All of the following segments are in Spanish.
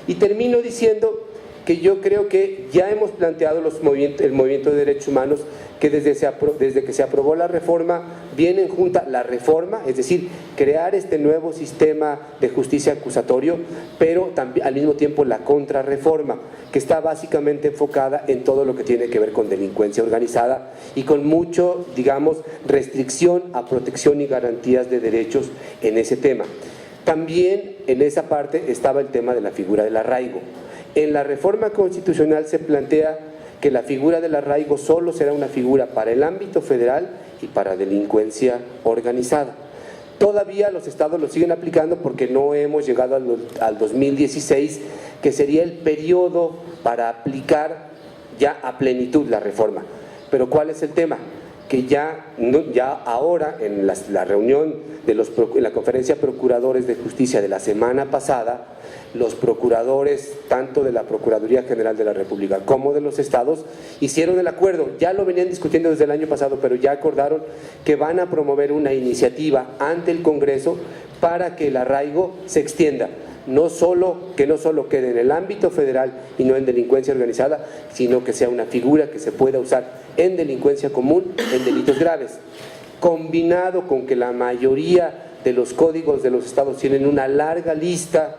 Y termino diciendo que yo creo que ya hemos planteado el movimiento de derechos humanos que desde que se aprobó la reforma vienen junta la reforma, es decir, crear este nuevo sistema de justicia acusatorio, pero también al mismo tiempo la contrarreforma, que está básicamente enfocada en todo lo que tiene que ver con delincuencia organizada y con mucho, digamos, restricción a protección y garantías de derechos en ese tema. También en esa parte estaba el tema de la figura del arraigo. En la reforma constitucional se plantea que la figura del arraigo solo será una figura para el ámbito federal y para delincuencia organizada. Todavía los estados lo siguen aplicando porque no hemos llegado al 2016, que sería el periodo para aplicar ya a plenitud la reforma. Pero ¿cuál es el tema? Que ya ahora en la reunión en la conferencia de procuradores de justicia de la semana pasada, los procuradores tanto de la Procuraduría General de la República como de los estados hicieron el acuerdo, ya lo venían discutiendo desde el año pasado, pero ya acordaron que van a promover una iniciativa ante el Congreso para que el arraigo se extienda. Que no solo quede en el ámbito federal y no en delincuencia organizada, sino que sea una figura que se pueda usar en delincuencia común, en delitos graves, combinado con que la mayoría de los códigos de los estados tienen una larga lista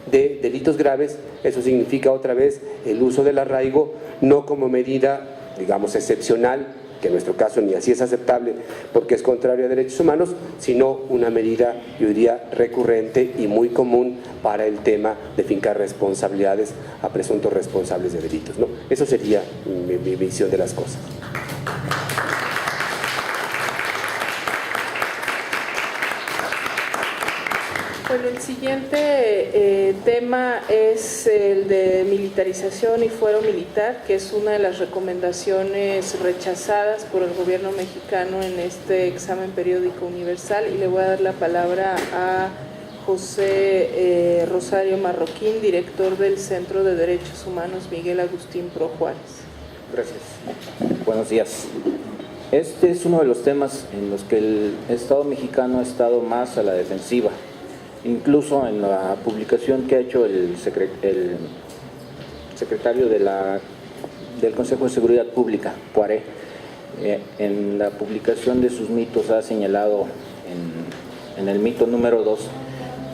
de delitos graves. Eso significa otra vez el uso del arraigo no como medida, digamos, excepcional, que en nuestro caso ni así es aceptable porque es contrario a derechos humanos, sino una medida, yo diría, recurrente y muy común para el tema de fincar responsabilidades a presuntos responsables de delitos, ¿no? Eso sería mi visión de las cosas. Bueno, el siguiente tema es el de militarización y fuero militar, que es una de las recomendaciones rechazadas por el gobierno mexicano en este examen periódico universal, y le voy a dar la palabra a José Rosario Marroquín, director del Centro de Derechos Humanos Miguel Agustín Pro Juárez. Gracias. Buenos días. Este es uno de los temas en los que el Estado mexicano ha estado más a la defensiva. Incluso en la publicación que ha hecho el secretario del Consejo de Seguridad Pública, Poiré, en la publicación de sus mitos ha señalado en el mito número 2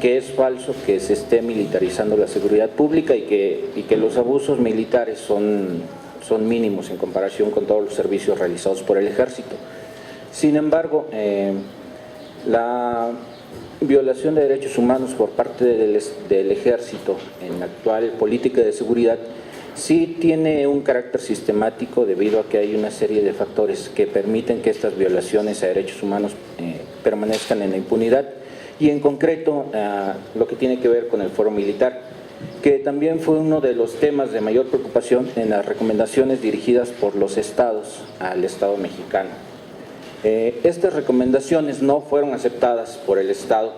que es falso que se esté militarizando la seguridad pública y que los abusos militares son mínimos en comparación con todos los servicios realizados por el Ejército. Sin embargo, la violación de derechos humanos por parte del Ejército en la actual política de seguridad sí tiene un carácter sistemático debido a que hay una serie de factores que permiten que estas violaciones a derechos humanos permanezcan en la impunidad, y en concreto lo que tiene que ver con el fuero militar, que también fue uno de los temas de mayor preocupación en las recomendaciones dirigidas por los estados al Estado mexicano. Estas recomendaciones no fueron aceptadas por el Estado,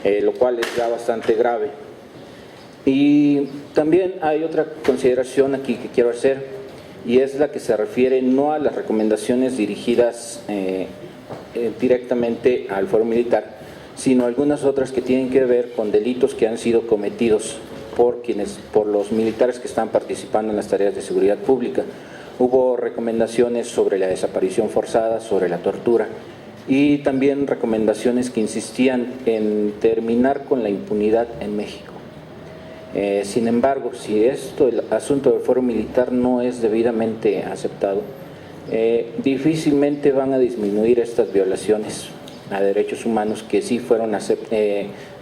lo cual es ya bastante grave. Y también hay otra consideración aquí que quiero hacer, y es la que se refiere no a las recomendaciones dirigidas directamente al fuero militar, sino a algunas otras que tienen que ver con delitos que han sido cometidos por los militares que están participando en las tareas de seguridad pública. Hubo recomendaciones sobre la desaparición forzada, sobre la tortura, y también recomendaciones que insistían en terminar con la impunidad en México. Sin embargo, si el asunto del fuero militar no es debidamente aceptado, difícilmente van a disminuir estas violaciones a derechos humanos que sí fueron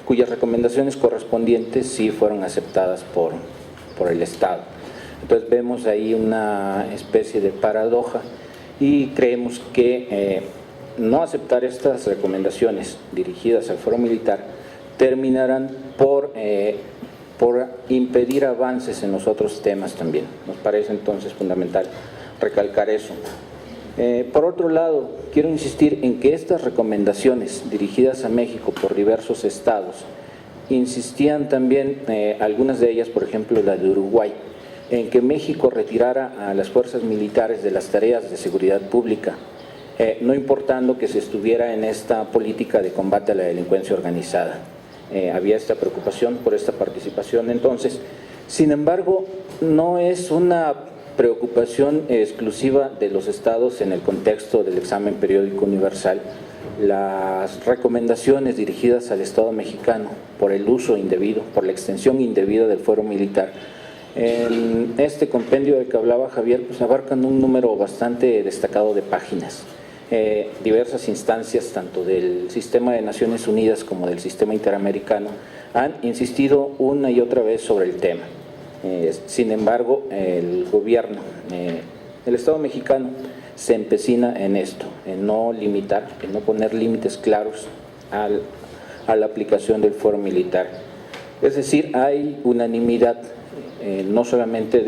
cuyas recomendaciones correspondientes sí fueron aceptadas por el Estado. Entonces vemos ahí una especie de paradoja y creemos que no aceptar estas recomendaciones dirigidas al fuero militar terminarán por impedir avances en los otros temas también. Nos parece entonces fundamental recalcar eso. Por otro lado, quiero insistir en que estas recomendaciones dirigidas a México por diversos estados insistían también, algunas de ellas, por ejemplo la de Uruguay, en que México retirara a las fuerzas militares de las tareas de seguridad pública, no importando que se estuviera en esta política de combate a la delincuencia organizada. había esta preocupación por esta participación. Entonces, sin embargo, no es una preocupación exclusiva de los estados en el contexto del examen periódico universal. Las recomendaciones dirigidas al Estado mexicano por el uso indebido, por la extensión indebida del fuero militar, en este compendio del que hablaba Javier, pues abarcan un número bastante destacado de páginas. Diversas instancias, tanto del sistema de Naciones Unidas como del sistema interamericano, han insistido una y otra vez sobre el tema. Sin embargo, el gobierno, el Estado mexicano, se empecina en esto, en no limitar, en no poner límites claros a la aplicación del fuero militar. Es decir, hay unanimidad, no solamente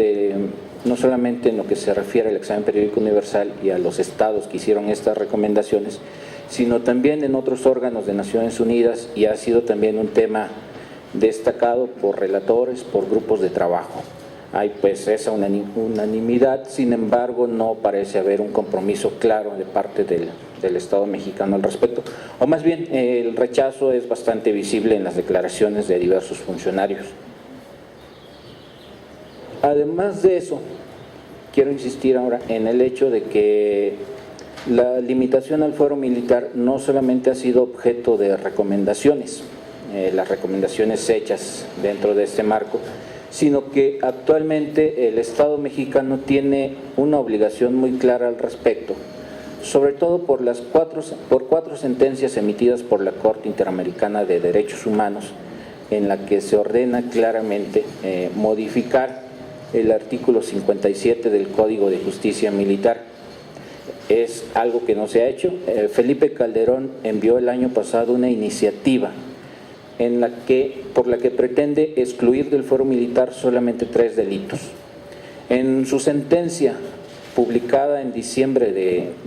en lo que se refiere al examen periódico universal y a los estados que hicieron estas recomendaciones, sino también en otros órganos de Naciones Unidas, y ha sido también un tema destacado por relatores, por grupos de trabajo. Hay pues esa unanimidad, sin embargo no parece haber un compromiso claro de parte del Estado mexicano al respecto, o más bien el rechazo es bastante visible en las declaraciones de diversos funcionarios. Además de eso, quiero insistir ahora en el hecho de que la limitación al fuero militar no solamente ha sido objeto de recomendaciones, las recomendaciones hechas dentro de este marco, sino que actualmente el Estado mexicano tiene una obligación muy clara al respecto, sobre todo por cuatro sentencias emitidas por la Corte Interamericana de Derechos Humanos, en la que se ordena claramente modificar el artículo 57 del Código de Justicia Militar. Es algo que no se ha hecho. Felipe Calderón envió el año pasado una iniciativa por la que pretende excluir del fuero militar solamente 3 delitos. En su sentencia publicada en diciembre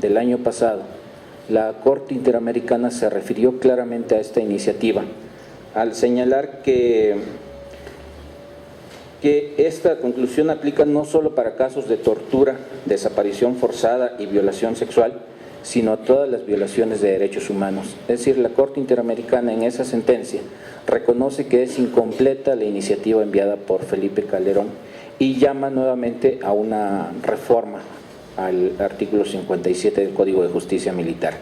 del año pasado, la Corte Interamericana se refirió claramente a esta iniciativa al señalar que esta conclusión aplica no solo para casos de tortura, desaparición forzada y violación sexual, sino a todas las violaciones de derechos humanos. Es decir, la Corte Interamericana en esa sentencia reconoce que es incompleta la iniciativa enviada por Felipe Calderón y llama nuevamente a una reforma al artículo 57 del Código de Justicia Militar.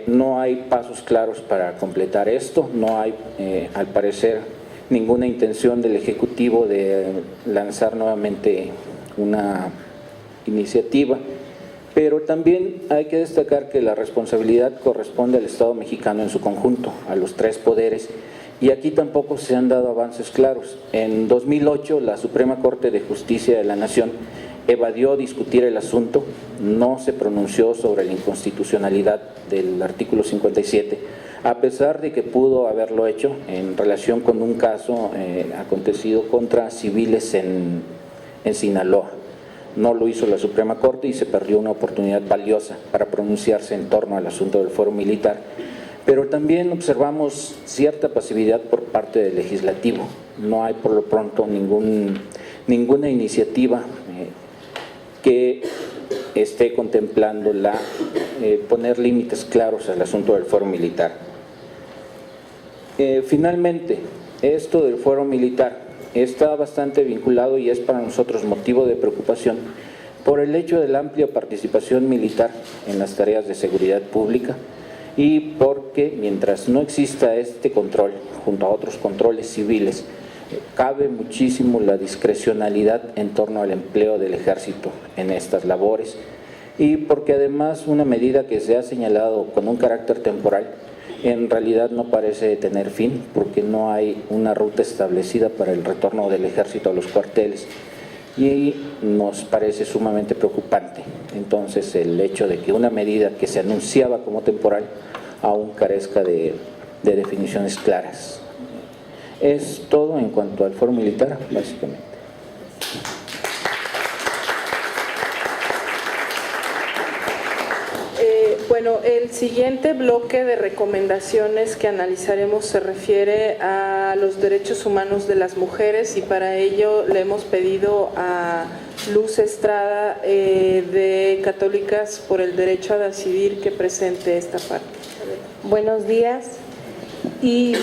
No hay pasos claros para completar esto, no hay, al parecer, ninguna intención del Ejecutivo de lanzar nuevamente una iniciativa, pero también hay que destacar que la responsabilidad corresponde al Estado mexicano en su conjunto, a los 3 poderes, y aquí tampoco se han dado avances claros. En 2008 la Suprema Corte de Justicia de la Nación evadió discutir el asunto, no se pronunció sobre la inconstitucionalidad del artículo 57, a pesar de que pudo haberlo hecho en relación con un caso acontecido contra civiles en Sinaloa. No lo hizo la Suprema Corte y se perdió una oportunidad valiosa para pronunciarse en torno al asunto del fuero militar, pero también observamos cierta pasividad por parte del Legislativo. No hay por lo pronto ninguna iniciativa que esté contemplando poner límites claros al asunto del fuero militar. Finalmente, esto del fuero militar está bastante vinculado y es para nosotros motivo de preocupación por el hecho de la amplia participación militar en las tareas de seguridad pública y porque mientras no exista este control, junto a otros controles civiles, cabe muchísimo la discrecionalidad en torno al empleo del Ejército en estas labores y porque además una medida que se ha señalado con un carácter temporal en realidad no parece tener fin porque no hay una ruta establecida para el retorno del Ejército a los cuarteles y nos parece sumamente preocupante. Entonces el hecho de que una medida que se anunciaba como temporal aún carezca de definiciones claras. Es todo en cuanto al fuero militar, básicamente. Bueno, el siguiente bloque de recomendaciones que analizaremos se refiere a los derechos humanos de las mujeres y para ello le hemos pedido a Luz Estrada de Católicas por el Derecho a Decidir que presente esta parte. Buenos días y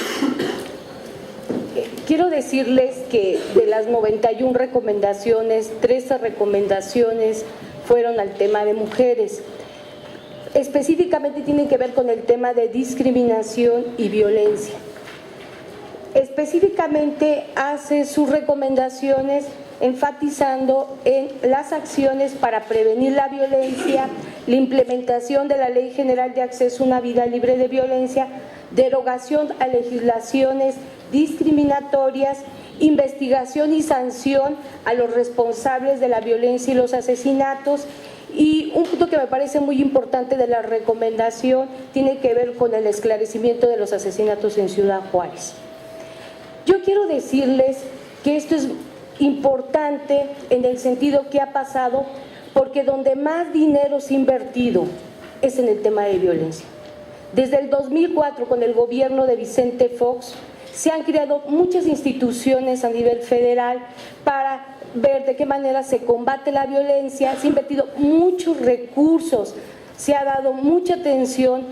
quiero decirles que de las 91 recomendaciones, 13 recomendaciones fueron al tema de mujeres. Específicamente tienen que ver con el tema de discriminación y violencia. Específicamente hace sus recomendaciones enfatizando en las acciones para prevenir la violencia, la implementación de la Ley General de Acceso a una Vida Libre de Violencia, derogación a legislaciones discriminatorias, investigación y sanción a los responsables de la violencia y los asesinatos. Y un punto que me parece muy importante de la recomendación tiene que ver con el esclarecimiento de los asesinatos en Ciudad Juárez. Yo quiero decirles que esto es importante en el sentido que ha pasado, porque donde más dinero se ha invertido es en el tema de violencia. Desde el 2004, con el gobierno de Vicente Fox, se han creado muchas instituciones a nivel federal para ver de qué manera se combate la violencia. Se ha invertido muchos recursos, se ha dado mucha atención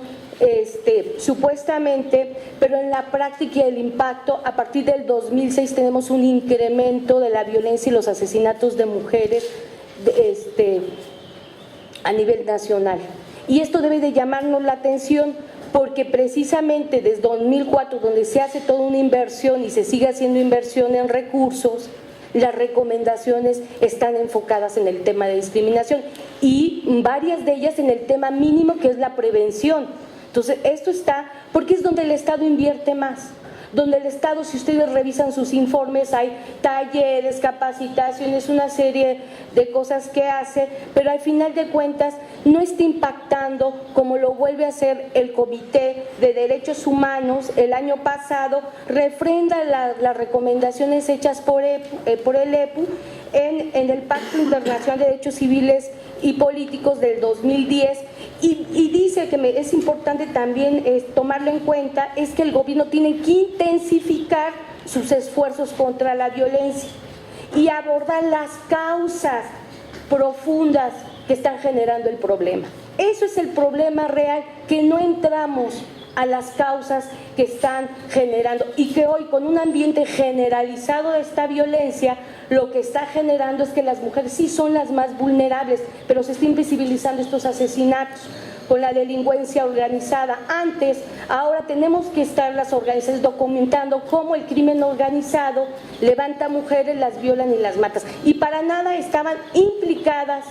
supuestamente, pero en la práctica y el impacto, a partir del 2006 tenemos un incremento de la violencia y los asesinatos de mujeres a nivel nacional. Y esto debe de llamarnos la atención, porque precisamente desde 2004, donde se hace toda una inversión y se sigue haciendo inversión en recursos, las recomendaciones están enfocadas en el tema de discriminación y varias de ellas en el tema mínimo, que es la prevención. Entonces, esto está, porque es donde el Estado invierte más, donde el Estado, si ustedes revisan sus informes, hay talleres, capacitaciones, una serie de cosas que hace, pero al final de cuentas no está impactando como lo vuelve a hacer el Comité de Derechos Humanos. El año pasado refrenda las recomendaciones hechas por el EPU en el Pacto Internacional de Derechos Civiles y Políticos del 2010, y dice que es importante también tomarlo en cuenta, es que el gobierno tiene que intensificar sus esfuerzos contra la violencia y abordar las causas profundas que están generando el problema. Eso es el problema real, que no entramos a las causas que están generando, y que hoy, con un ambiente generalizado de esta violencia, lo que está generando es que las mujeres sí son las más vulnerables, pero se está invisibilizando estos asesinatos con la delincuencia organizada. Ahora tenemos que estar las organizaciones documentando cómo el crimen organizado levanta mujeres, las violan y las mata, y para nada estaban implicadas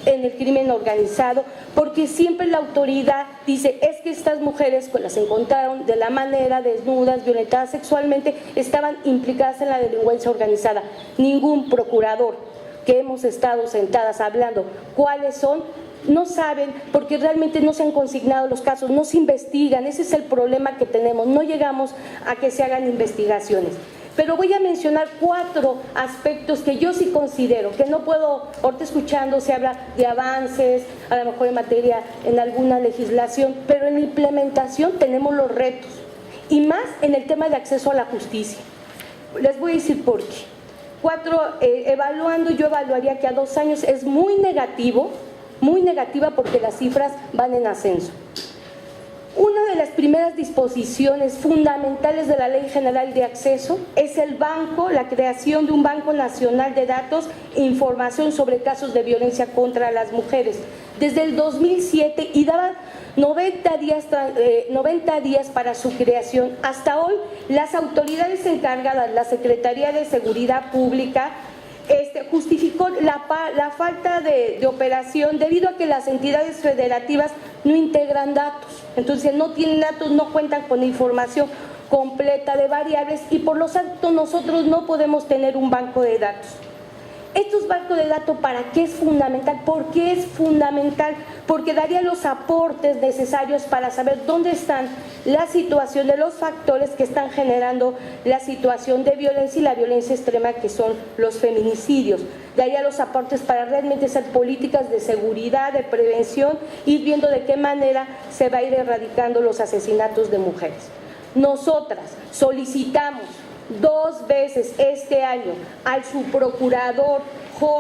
en el crimen organizado, porque siempre la autoridad dice, es que estas mujeres las encontraron de la manera, desnudas, violentadas sexualmente, estaban implicadas en la delincuencia organizada. Ningún procurador que hemos estado sentadas hablando cuáles son, no saben, porque realmente no se han consignado los casos, no se investigan. Ese es el problema que tenemos, no llegamos a que se hagan investigaciones. Pero voy a mencionar 4 aspectos que yo sí considero, que no puedo, ahorita escuchando se habla de avances, a lo mejor en materia, en alguna legislación, pero en la implementación tenemos los retos, y más en el tema de acceso a la justicia. Les voy a decir por qué. 4, evaluando, yo evaluaría que a 2 años es muy negativo, muy negativa, porque las cifras van en ascenso. Una de las primeras disposiciones fundamentales de la Ley General de Acceso es el banco, la creación de un Banco Nacional de Datos e Información sobre casos de violencia contra las mujeres. Desde el 2007, y daba 90 días para su creación. Hasta hoy, las autoridades encargadas, la Secretaría de Seguridad Pública, justificó la falta de operación debido a que las entidades federativas no integran datos. Entonces no tienen datos, no cuentan con información completa de variables, y por lo tanto nosotros no podemos tener un banco de datos. Estos bancos de datos, ¿para qué es fundamental? ¿Por qué es fundamental? Porque daría los aportes necesarios para saber dónde están la situación de los factores que están generando la situación de violencia y la violencia extrema, que son los feminicidios. Daría los aportes para realmente hacer políticas de seguridad, de prevención, ir viendo de qué manera se va a ir erradicando los asesinatos de mujeres. Nosotras solicitamos 2 veces este año al subprocurador